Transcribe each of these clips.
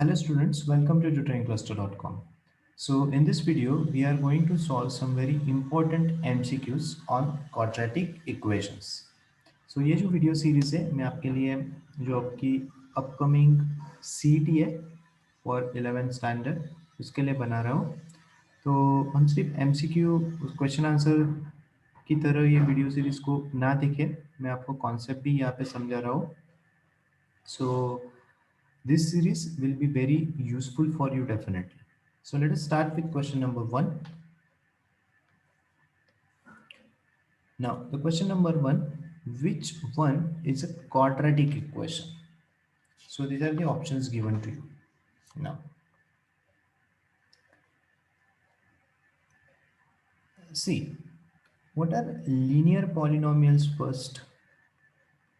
Hello students, welcome to tutoringcluster.com. So in this video, we are going to solve some very important MCQs on quadratic equations. So ये जो video series है मैं आपके लिए जो आपकी अपकमिंग CET है फॉर 11th स्टैंडर्ड उसके लिए बना रहा हूँ। तो हम सिर्फ MCQ क्वेश्चन आंसर की तरह ये वीडियो सीरीज को ना देखें, मैं आपको कॉन्सेप्ट भी यहाँ पे समझा रहा हूँ. So this series will be very useful for you definitely. So let us start with question number 1. Now the question number 1, which one is a quadratic equation? So these are the options given to you. Now see, what are linear polynomials first?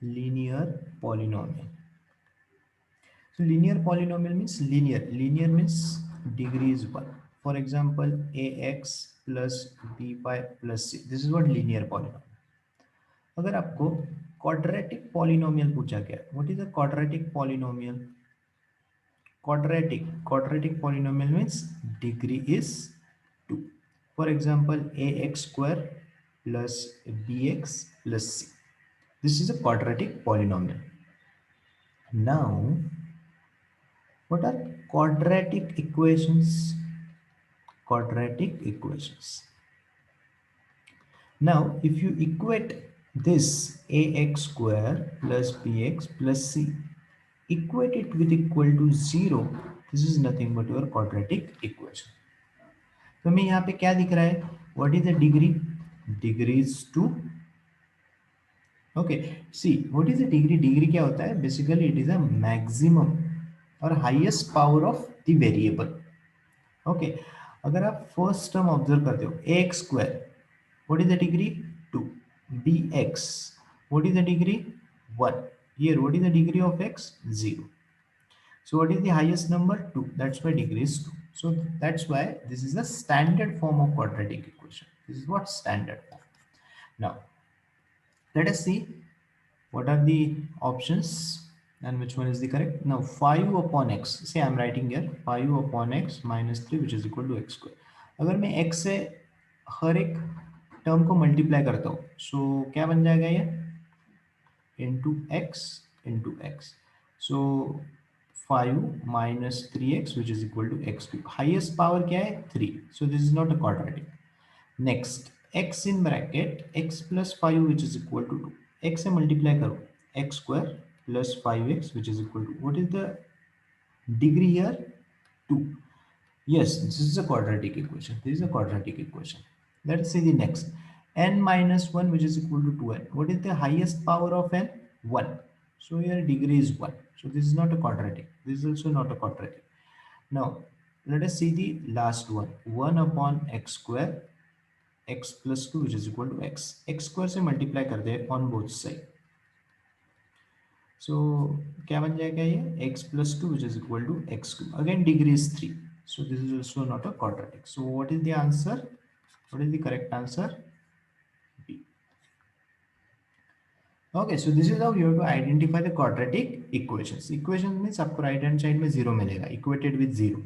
Linear polynomial. So linear polynomial means linear. Linear means degree is 1. For example, ax plus b pi plus c. This is what linear polynomial. अगर आपको quadratic polynomial पूछा गया, what is a quadratic polynomial? Quadratic polynomial means degree is 2. For example, ax square plus bx plus c. This is a quadratic polynomial. Now, what are quadratic equations? Quadratic equations. Now, if you equate this ax square plus bx plus c, equate it with equal to 0, this is nothing but your quadratic equation. तो हमें यहाँ पे क्या दिख रहा है? What is the degree? Degree is 2. Okay, see, what is the degree? Degree क्या होता है? Basically, it is a maximum or highest power of the variable. Okay अगर आप फर्स्ट टर्म ऑब्जर्व करते हो X square what is the degree 2 B X what is the degree 1 here what is the degree of X 0 so what is the highest number 2 that's why degree is 2 so that's why this is the standard form of quadratic equation this is what standard form now let us see what are the options and which one is the correct. Now 5 upon x, say I am writing here 5 upon x minus 3 which is equal to x square. अगर मैं x से हर एक term को multiply करता हूँ सो क्या बन जाएगा ये into x. So 5 minus 3x which is equal to x cube. Highest power क्या है 3. So this is not a quadratic. Next x in bracket x plus 5 which is equal to 2. x से multiply करो x square plus 5x which is equal to what is the degree here 2. Yes, this is a quadratic equation. This is a quadratic equation. Let's see the next. N minus 1 which is equal to 2n. What is the highest power of n? 1. So here degree is 1. So this is not a quadratic. This is also not a quadratic. Now let us see the last one. 1 upon x square x plus 2 which is equal to x. x square से multiply कर दे on both side. So क्या बन जाएगा ये x plus 2 which is equal to x cube. Again degree is 3. So this is also not a quadratic. So what is the answer? What is the correct answer? B. Okay, so this is how you have to identify the quadratic equations. Equations means आपको right hand side में 0 मिलेगा, equated with 0.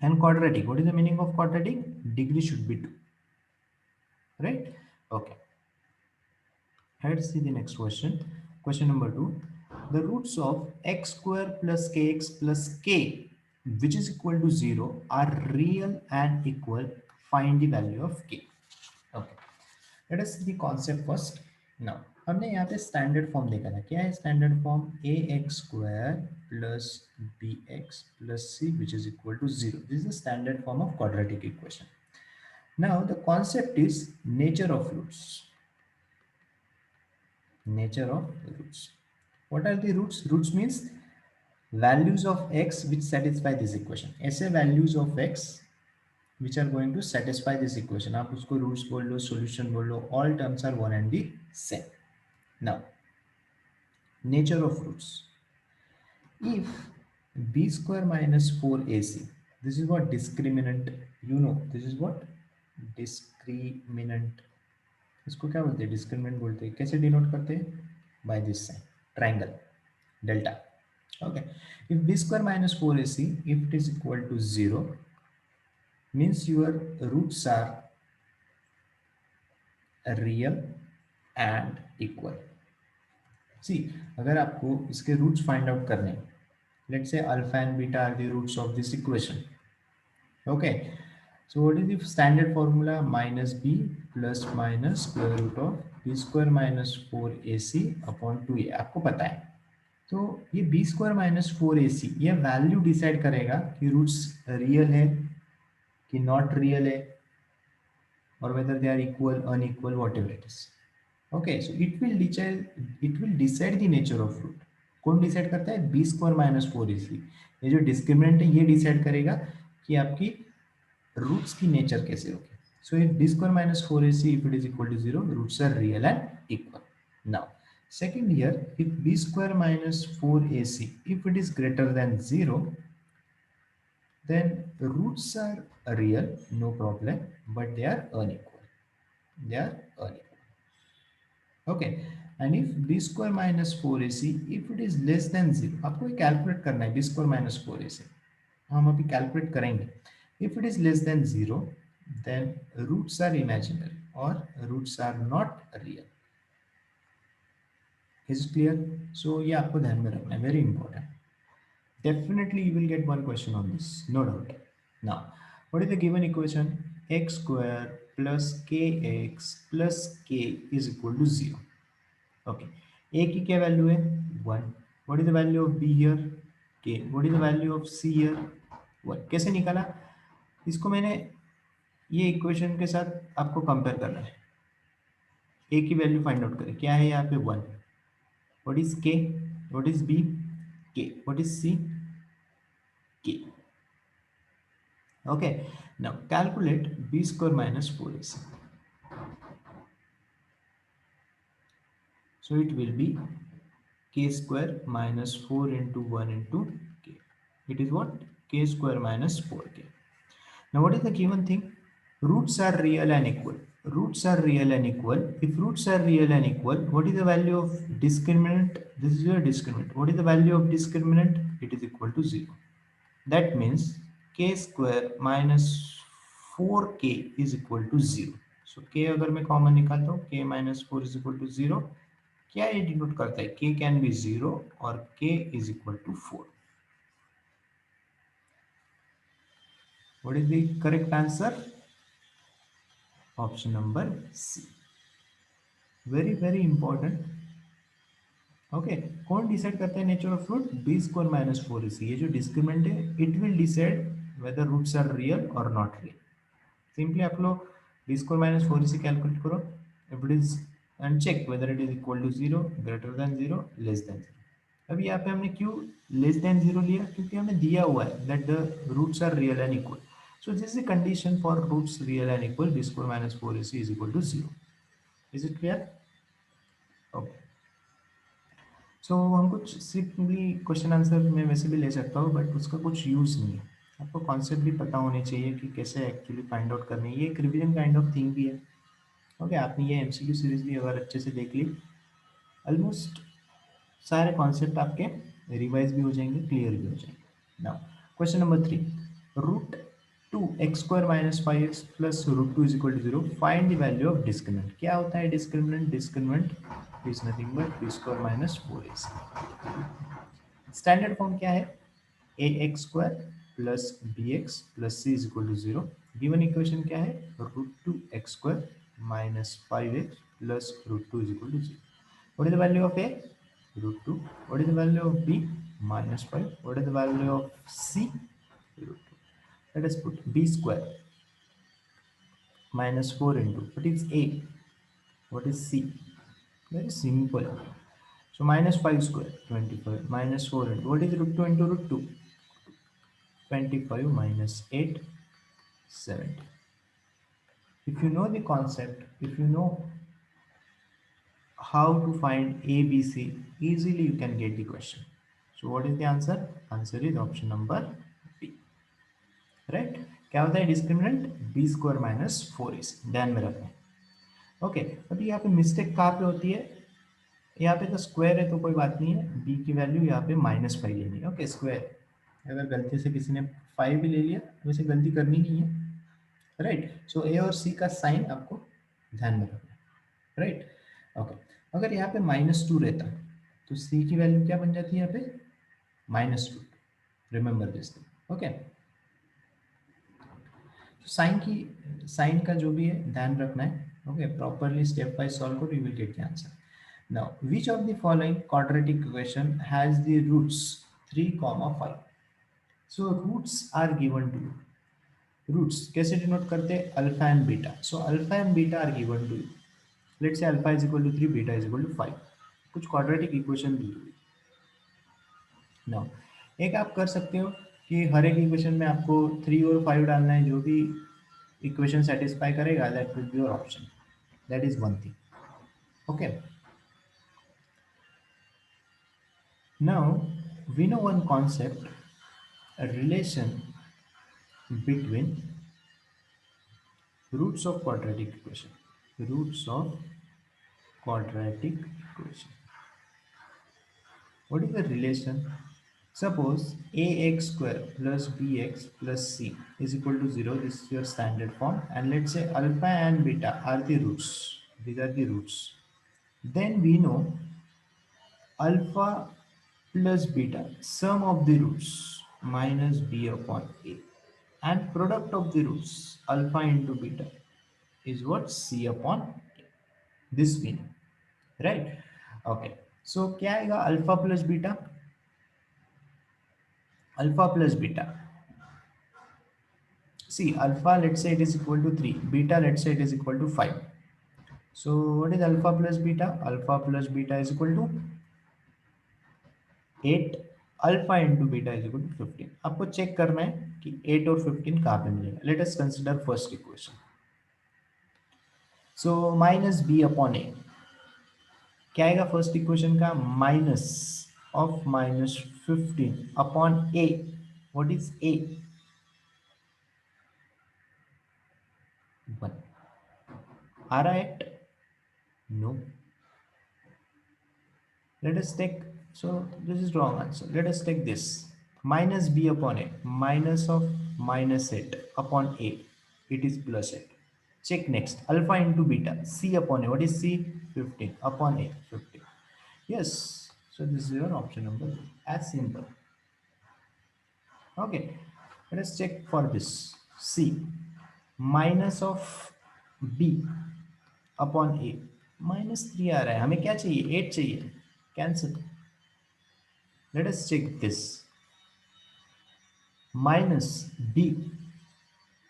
And quadratic, what is the meaning of quadratic? Degree should be 2. Right? Okay. Let's see the next question. Question number 2. The roots of x square plus kx plus k which is equal to 0 are real and equal. Find the value of k. Okay. Let us see the concept first. Now, हमने यहाँ पे standard form देखा था. क्या है standard form? ax square plus bx plus c which is equal to 0. This is the standard form of quadratic equation. Now, the concept is nature of roots. Nature of roots. What are the roots? Roots means values of x which satisfy this equation. ऐसे values of x which are going to satisfy this equation. आप उसको roots बोल लो, solution बोल लो, all terms are one and the same. Now, nature of roots. If b square minus 4ac, this is what discriminant, you know, this is what discriminant. इसको क्या बोलते हैं? Discriminant बोलते हैं. कैसे डिनोट करते हैं? By this sign triangle delta. Okay, if b square minus 4ac, if it is equal to 0, means your roots are real and equal. सी, अगर आपको इसके रूट्स फाइंड आउट करने हैं, let's say alpha and beta are the roots of this equation. Okay, so what is the standard formula? Minus b plus minus square root of b square minus 4ac upon 2a. आपको पता है. तो ये b square minus 4ac ये value decide करेगा कि roots real है कि नॉट रियल है, और whether they are equal unequal whatever it is. Okay, so it will decide the nature of root. कौन डिसाइड करता है? B square minus 4ac. ये जो डिस्क्रिमिनेंट है ये डिसाइड करेगा कि आपकी रूट्स की नेचर कैसे होगी. So if b square minus 4ac if it is equal to 0, roots are real and equal. Now second here, if b square minus 4ac if it is greater than 0, then roots are real, no problem, but they are unequal. They are unequal. Okay, and if b square minus 4ac if it is less than 0, आपको calculate करना है b square minus 4ac. हम अभी calculate करेंगे. If it is less than 0, then roots are imaginary or roots are not real. Is it clear? So ये आपको ध्यान में रखना है, very important. Definitely you will get one question on this, no doubt. Now, what is the given equation? X square plus kx plus k is equal to 0. Okay, a की क्या value है? 1. What is the value of b here? k. What is the value of c here? 1. कैसे निकाला? इसको मैंने ये equation के साथ आपको कंपेयर करना है. a की वैल्यू फाइंड आउट करें. क्या है यहाँ पे? 1. What is k? What is b? k. What is c? k. Okay, now calculate b square minus 4ac. So it will be k square minus 4 into 1 into k. It is what? K square minus 4k. Now what is the given thing? Roots are real and equal. Roots are real and equal. If roots are real and equal, what is the value of discriminant? This is your discriminant. What is the value of discriminant? It is equal to 0. That means k square minus 4k is equal to 0. So k अगर मैं common निकालता हूँ, k minus 4 is equal to 0. क्या ये denote करता है? k can be 0 और k is equal to 4. What is the correct answer? Option number C. Very important. Okay, कौन डिसाइड करता है nature of root? B square minus 4ac. ये जो डिस्क्रिमिनेंट है it will decide whether roots are real और not real. Simply आप लोग B square minus 4ac calculate करो. If it is and check whether it is equal to 0, greater than 0, less than 0. अब यहाँ पे हमने क्यों लेस देन 0 लिया? क्योंकि हमें दिया हुआ है that the roots are real and equal. So this is the condition for roots real and equal. B square minus 4ac is equal to 0. Is it clear? Okay, so हम कुछ simply question answer में वैसे भी ले सकता हूँ, but उसका कुछ यूज़ नहीं है. आपको कॉन्सेप्ट भी पता होने चाहिए कि कैसे एक्चुअली फाइंड आउट करनी है. ये एक रिवीजन काइंड ऑफ थिंग भी है. ओके, आपने ये एमसीक्यू सीरीज भी अगर अच्छे से देख ली, ऑलमोस्ट सारे कॉन्सेप्ट आपके रिवाइज भी हो जाएंगे, क्लियर भी हो जाएंगे. Now question number 3, root 2x square minus 5x plus root 2 is equal to 0. Find the value of discriminant. क्या होता है discriminant? Discriminant is nothing but b square minus 4ac. Standard form क्या है? ax square plus bx plus c is equal to 0. Given equation क्या है? Root 2x square minus 5x plus root 2 is equal to 0. What is the value of a? Root 2. What is the value of b? Minus 5. What is the value of c? Root 2. Let us put b square minus 4 into what is a, what is c? Very simple. So minus 5 square 25 minus 4 into what is root 2 into root 2? 25 minus 8 70. If you know the concept, if you know how to find a b c, easily you can get the question. So what is the answer? Answer is option number b. Right. क्या होता है discriminant? B square minus 4ac. ध्यान में रखें. Okay, अभी यहाँ पे mistake कहाँ पे होती है? यहाँ पे तो स्क्वायर है तो कोई बात नहीं है, b की वैल्यू यहाँ पे -5 लेनी है। ओके, स्क्वायर अगर गलती से किसी ने 5 भी ले लिया, वैसे गलती करनी नहीं है, राइट। सो ए और सी का साइन आपको ध्यान में रखना है, राइट। ओके, अगर यहाँ पे -2 रहता तो सी की वैल्यू क्या बन जाती है यहाँ पे? -2। Remember this thing. Okay, sign का जो भी है ध्यान रखना है। Okay, properly step by solve करो, you will get the answer. Now which of the following quadratic equation has the roots 3 5? So roots are given to you. Roots कैसे denote करते हैं? Alpha and beta. So alpha and beta are given to you. Let's say alpha is equal to 3, beta is equal to 5। कुछ quadratic equation दी हुई। Now एक आप कर सकते हो कि हर एक इक्वेशन में आपको 3 और 5 डालना है, जो भी इक्वेशन सेटिस्फाई करेगा that will be your option. That is one thing. Okay, now we know one concept, a relation between roots of quadratic equation. Roots of quadratic equation. What is the relation? Suppose ax square plus bx plus c is equal to 0. This is your standard form. And let's say alpha and beta are the roots. These are the roots. Then we know alpha plus beta, sum of the roots minus b upon a. And product of the roots alpha into beta is what? C upon a. This we know, right? Okay, so क्या आएगा? Alpha plus beta, alpha plus beta, see alpha let's say it is equal to 3, beta let's say it is equal to 5. So what is alpha plus beta? Alpha plus beta is equal to 8, alpha into beta is equal to 15। आपको check करना है कि 8 और 15 कहाँ पे मिलेगा। Let us consider first equation. So minus B upon A क्या आएगा फर्स्ट इक्वेशन का? Minus of -15 upon A. What is A? 1। आ रहा है? No. Let us take, so this is wrong answer. Let us take this. Minus b upon a. Minus of -8 upon a. It is +8. Check next. Alpha into beta. C upon a. What is C? 15 upon a. 15. Yes. So this is your option number B. As simple. Okay. Let us check for this. C. Minus of b upon A. -3 आ रहा है, हमें क्या चाहिए? 8 चाहिए। Cancel. Let us check this. Minus b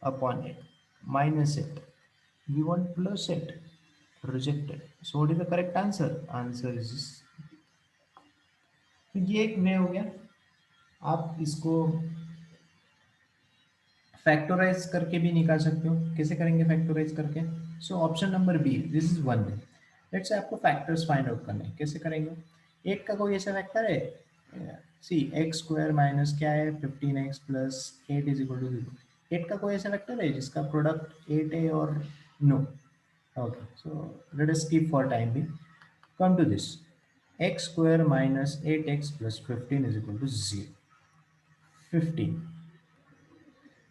upon 8 -8, we want +8, rejected. So what is the correct answer? Answer is this. तो ये एक वे हो गया, आप इसको फैक्टराइज करके भी निकाल सकते हो। कैसे करेंगे फैक्टराइज करके? So option number B, this is one way. Let's say आपको फैक्टर्स फाइंड आउट करना है। कैसे करेंगे? 8 का कोई ऐसा फैक्टर है? सी एक्स स्क्वायर माइनस क्या है 15x plus 8 is equal to 0। 8 का कोई ऐसा फैक्टर है जिसका प्रोडक्ट 8 है? और no. Okay, so let us skip for time B. Come to this, X square minus 8x plus 15 is equal to 0। 15,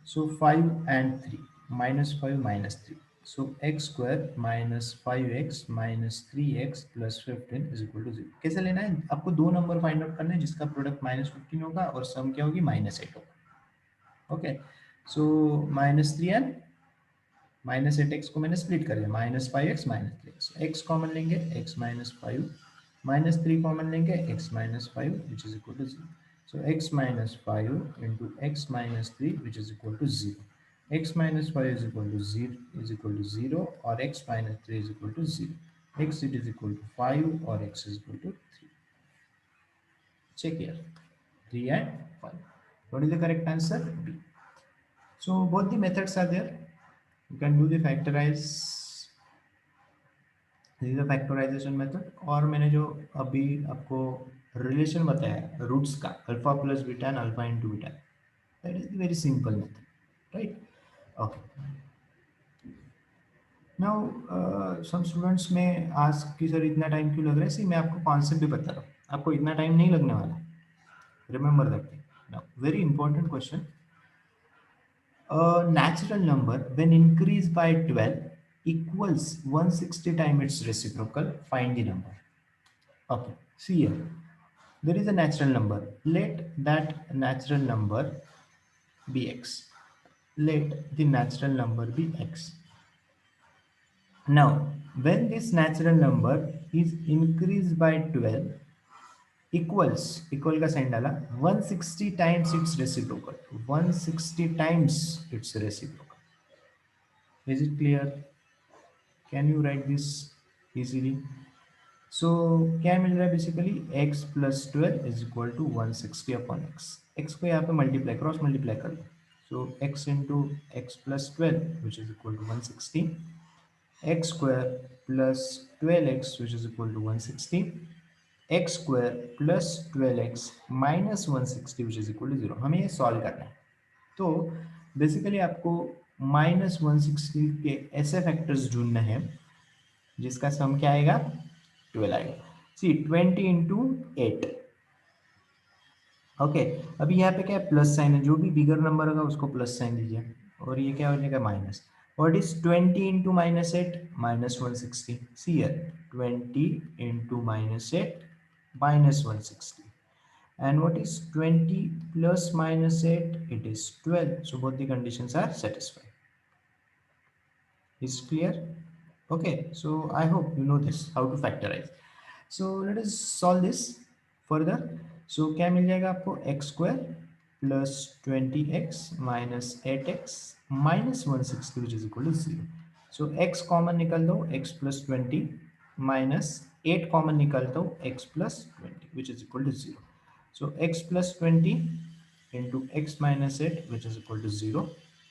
so 5 and 3, -5 -3. So x square minus 5x minus 3x plus 15 is equal to 0। कैसे लेना है? आपको दो number find out करना है जिसका product -15 होगा और सम क्या होगी? -8 होगा। ओके, सो -3 एंड -8x को मैंने स्प्लिट कर दिया, -5x -3x। x कॉमन लेंगे, x -5, -3 कॉमन लेंगे, x -5 which is equal to 0। So x -5 into x -3 which is equal to 0। x -5 is equal to 0 और x -3 is equal to 0। x it is equal to 5 or x is equal to 3। Check here, 3 and 5। What is the correct answer? B। So both the methods are there. You can do the factorize, this is the factorization method। और मैंने जो अभी आपको relation बताया roots का, alpha plus beta and alpha into beta, that is very simple method, right. Okay, now some students may ask कि sir इतना time क्यों लग रहा है, सी मैं आपको कॉन्सेप्ट भी बता रहा हूँ, आपको इतना टाइम नहीं लगने वाला, remember that thing. Now very important question, a natural number when increased by 12 equals 160 times its reciprocal, find the number. Okay, see here, there is a natural number, let that natural number be x, let the natural number be x. Now when this natural number is increased by 12 equals, equal का sign डाला, 160 times its reciprocal, 160 times its reciprocal. Is it clear? Can you write this easily? So क्या मिल रहा है basically, x plus 12 is equal to 160 upon x को यहाँ पे multiply cross multiply कर दो, so x into x plus 12 which is equal to 160, x square plus 12x which is equal to 160, x square plus 12x minus 160 which is equal to 0। हमें ये solve करना है, तो बेसिकली आपको minus 160 के ऐसे फैक्टर्स ढूंढने हैं जिसका सम क्या आएगा, 12 आएगा। सी 20 इंटू 8, ओके। अभी यहाँ पे क्या है, प्लस साइन है, जो भी बिगर नंबर होगा उसको प्लस साइन दीजिए, और ये क्या हो जाएगा minus. What is 20 into minus 8, minus 160। See here 20 into minus 8 minus 160, and what is 20 plus minus 8, it is 12, so both the conditions are satisfied. Is clear? Okay, so I hope you know this how to factorize. So let us solve this further. So क्या मिल जाएगा आपको, x square plus 20x minus 8x minus 160 which is equal to 0। So x common निकल दो, x plus 20 minus 8 common निकल दो, x plus 20 which is equal to 0। So x plus 20 into x minus 8 which is equal to 0.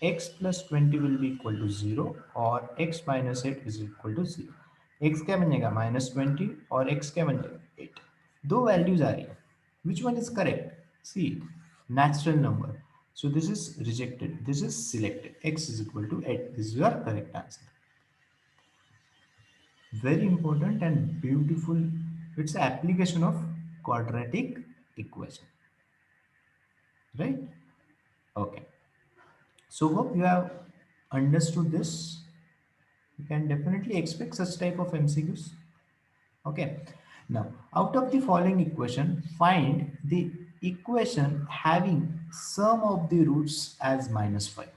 X plus 20 will be equal to 0 or x minus 8 is equal to 0. x क्या बनेगा minus 20 और x क्या बन जाएगा 8। दो values आ रही है, which one is correct, see natural number, so this is rejected, this is selected, x is equal to 8, this is your correct answer. Very important and beautiful, it's the application of quadratic equation, right? Okay, so hope you have understood this. You can definitely expect such type of MCQs. Okay, now out of the following equation, find the equation having sum of the roots as -5.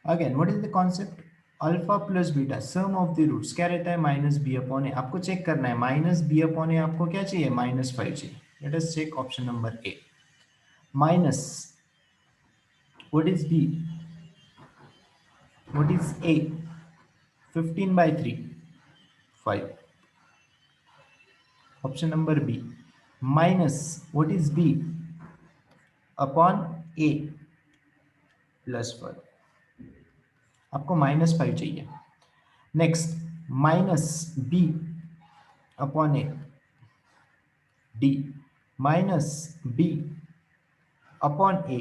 Again, what is the concept, alpha plus beta sum of the roots क्या रहता है, minus B upon ए। आपको check करना है minus B upon ए, आपको क्या चाहिए, -5 चाहिए। Let us check option number a, minus what is b, what is a, 15 by 3 5। option number b, minus what is b upon a plus 5, आपको -5 चाहिए। Next minus b upon a, d minus b upon a,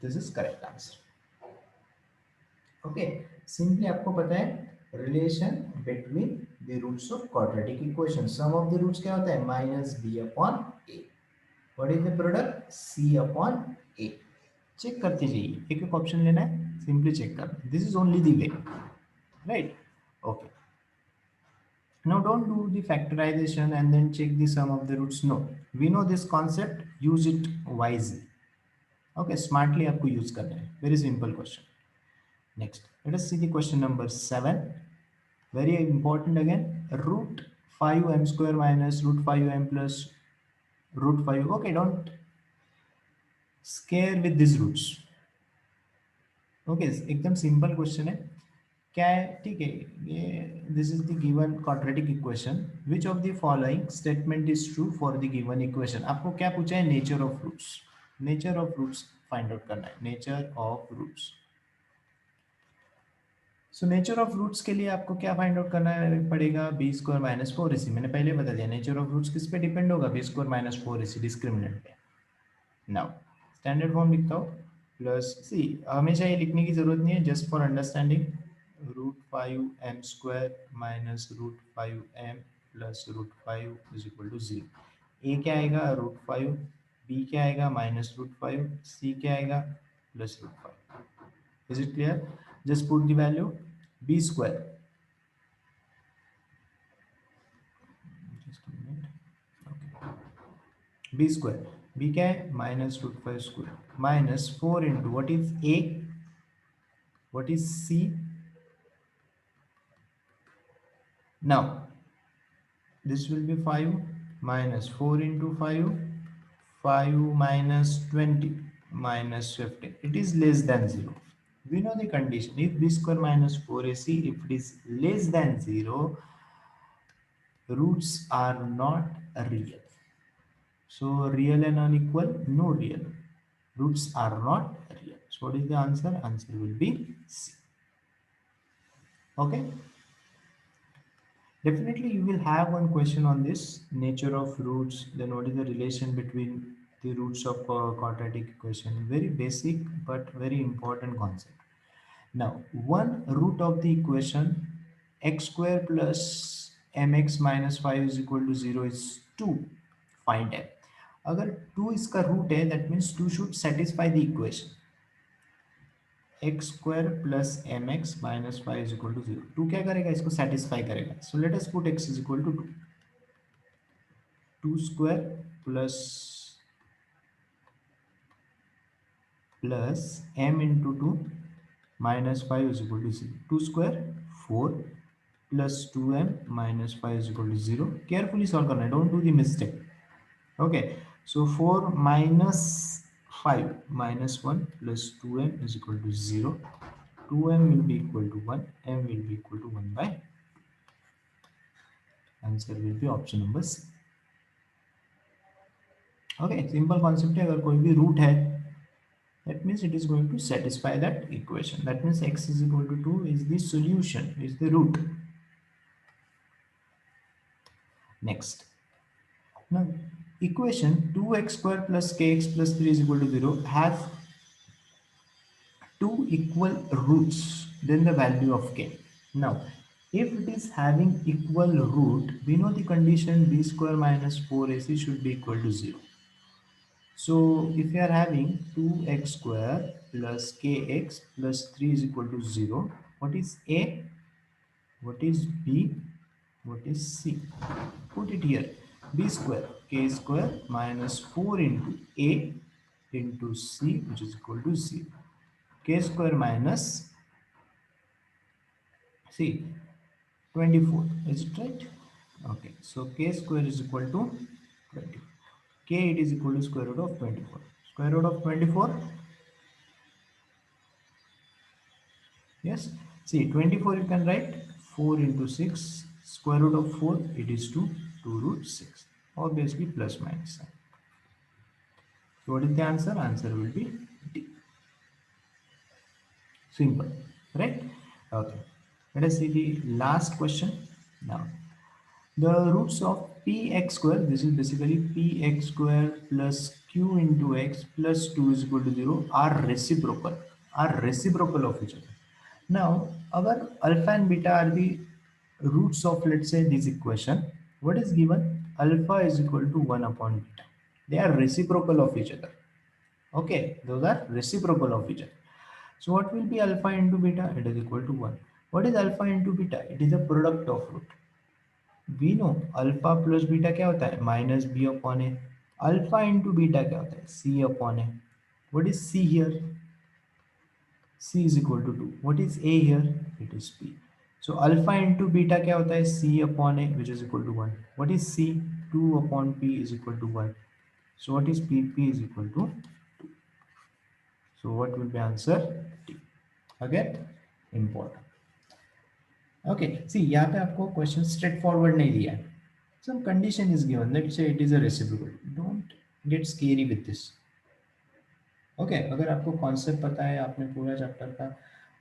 this is correct answer. Okay, simply आपको पता है relation between the roots of quadratic equation, sum of the roots क्या होता है, minus B upon A, what is the product, c upon a. Check करते जाइए, एक एक ऑप्शन लेना है, सिंपली चेक करना, this is only the way, right? Okay, now don't do the factorization and then check the sum of the roots, no, we know this concept, use it wisely. Okay, smartly आपको use करना है, very simple question. Next, let us see the question number 7. Very important again. Root 5m square minus root 5m plus root 5. Okay, don't scare with these roots. Okay, एकदम simple question है, क्या है, ठीक है, ये this is the given quadratic equation, which of the following statement is true for the given equation. आपको क्या पूछा है, nature of roots, nature of roots find out करना है, nature of roots. So nature of roots के लिए आपको क्या फाइंड आउट करना पड़ेगा, बी स्क्वायर माइनस 4ac। मैंने पहले बता दिया नेचर ऑफ रूट्स किस पे डिपेंड होगा, b square minus 4ac discriminant पे। नाउ स्टैंडर्ड फॉर्म लिखता हूँ, प्लस सी, हमेशा ये लिखने की जरूरत नहीं है, just for understanding, √5m² minus √5m plus √5 is equal to 0। A क्या आएगा √5, बी क्या आएगा -√5, सी क्या आएगा +√5। Is it clear? Just put the value b², just a minute, okay, b², b क्या है -√5² minus 4 into what is a, what is c। Now this will be 5 minus 4 into 5, 5 minus 20 minus 15. It is less than 0. We know the condition. If b square minus 4ac, if it is less than 0, roots are not real. So real and unequal, no real. Roots are not real. So what is the answer? Answer will be C. Okay. Definitely, you will have one question on this nature of roots. Then, what is the relation between the roots of quadratic equation? Very basic but very important concept. Now, one root of the equation x square plus mx minus 5 is equal to 0 is 2. Find m. अगर 2 इसका root है, that means 2 should satisfy the equation x square plus m x minus five is equal to 0। Two क्या करेगा, इसको satisfy करेगा। So let us put x is equal to 2, 2 square plus plus m into 2 minus five is equal to 0। 2 square 4 plus 2m minus five is equal to 0। Carefully solve करना है, don't do the mistake. Okay, so 4 minus 5 minus 1 plus 2m is equal to 0. 2m will be equal to 1, m will be equal to 1 by, answer will be option number C. Okay, simple concept है, अगर कोई भी root है that means it is going to satisfy that equation. That means x is equal to 2 is the solution, is the root. Next, now equation 2x square plus kx plus 3 is equal to 0 has two equal roots, then the value of k. Now if it is having equal root, we know the condition b square minus 4ac should be equal to 0. So if you are having 2x square plus kx plus 3 is equal to 0, what is a, what is b, what is c? Put it here, b square k square minus 4 into a into c, which is equal to 0. K square minus c 24, is it right? Okay, so k square is equal to 20. K, it is equal to square root of 24. Square root of 24, yes. See, 24 you can write 4 into 6. Square root of 4, it is 2. 2 root 6. Obviously plus minus sign. So what is the answer? Answer will be D. Simple, right? Okay. Let us see the last question now. The roots of px square, this is basically px square plus q into x plus 2 is equal to 0 are reciprocal of each other. Now, our alpha and beta are the roots of, let's say, this equation. What is given? Alpha is equal to 1 upon beta. They are reciprocal of each other. Okay, those are reciprocal of each other. So what will be alpha into beta? It is equal to 1. What is alpha into beta? It is a product of root. We know alpha plus beta क्या होता है, minus B upon A. Alpha into beta क्या होता है, C upon A. What is C here? C is equal to 2। What is A here? It is P. So alpha into beta क्या होता है, C upon A which is equal to 1। What is C? 2 upon P is equal to 1। So what is P? P is equal to 2। So what will be answer? D. Again important. Okay, see यहाँ पे आपको question straight forward नहीं दिया है। Some condition is given, let's say it is a reciprocal. Don't get scary with this. Okay, अगर आपको concept पता है, आपने पूरा चैप्टर का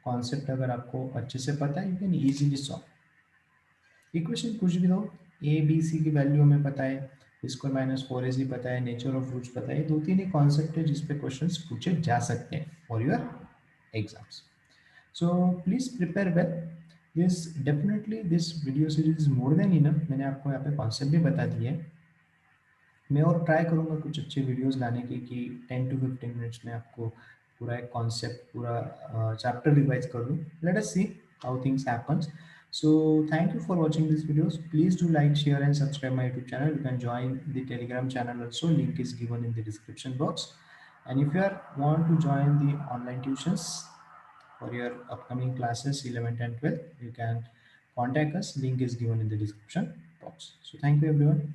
कॉन्सेप्ट अगर आपको अच्छे से पता है, you can easily solve. Equation कुछ भी दो, ए बी सी की वैल्यू हमें पता है, स्क्वायर माइनस 4ac पता है, नेचर ऑफ रूट्स पता है, ये 2-3 ही कॉन्सेप्ट है जिस पे क्वेश्चंस पूछे जा सकते हैं for your exams. So please prepare well. This definitely this video series is more than enough. मैंने आपको यहाँ पे कॉन्सेप्ट भी बता दिए हैं. मैं और ट्राई करूँगा कुछ अच्छे वीडियोस लाने की कि 10 to 15 मिनट्स में आपको पूरा एक कॉन्सेप्ट पूरा चैप्टर रिवाइज कर दूँ. Let us see how things happens. So thank you for watching these videos. Please do like, share and subscribe my YouTube channel. You can join the Telegram channel also. Link is given in the description box. And if you want to join the online tuitions for your upcoming classes 11th and 12th, you can contact us. Link is given in the description box. So thank you everyone.